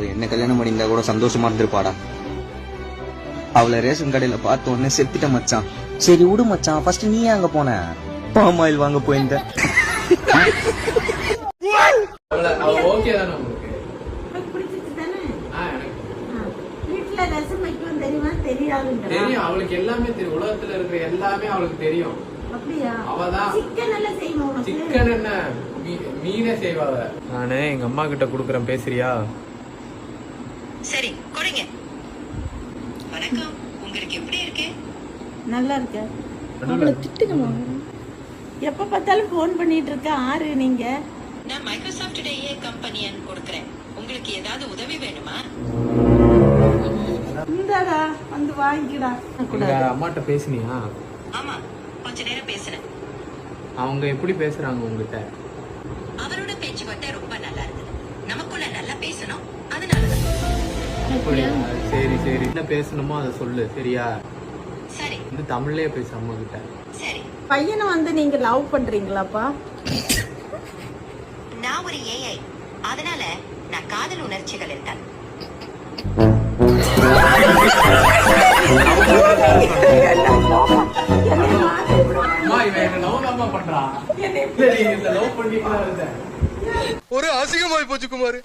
அவ என்ன கல்யாணம் பண்ணியிருந்தா கூட சந்தோஷமா இருந்திருப்பாடா. அவளை ரேஷன் கடையில பார்த்த உடனே செத்துட்ட மச்சான். சரி விடு மச்சான், ஃபர்ஸ்ட் நீ அங்க போன பாம் ஆயில் வாங்க போயிருந்த. தெரியும், அவளுக்கு எல்லாமே தெரியும். உலகத்துல இருக்கிற எல்லாமே அவளுக்கு தெரியும். அவதான் சிக்கன் என்ன மீனே செய்வாங்க. நானு எங்க அம்மா கிட்ட குடுக்கறேன், பேசுறியா? சரி கொடுங்க. வணக்கம், உங்களுக்கு எப்படி இருக்கு? நல்லா இருக்க. அவளை திட்டுங்கம்மா. எப்ப பார்த்தாலும் போன் பண்ணிட்டு இருக்க. ஆறு நீங்க? நான் மைக்ரோசாஃப்ட் ஏஐ கம்பெனின்னு கொடுக்கறேன். உங்களுக்கு ஏதாவது உதவி வேணுமா? இந்தாடா வந்து வாங்கிடா. உங்க அம்மாட்ட பேசுனியா? ஆமா, கொஞ்ச நேரம் பேசுறேன். அவங்க எப்படி பேசுறாங்க உங்ககிட்ட? அவரோட பேச்சுவார்த்தை ரொம்ப நல்லா இருக்குது. நமக்குள்ள நல்லா பேசணும், அதனாலதான். சரி சரி, என்ன பேசணுமோ அதை சொல்லு, சரியா? சரி, வந்து தமிழ்லயே பேசு அம்மா கிட்ட. சரி. பையனை வந்து நீங்க லவ் பண்றீங்களாப்பா? நான் ஒரு ஏஐ, அதனால நான் காதல் உணர்ச்சிகள் இருக்காது. ஒரு அசிங்கமாய் போச்சு குமார்.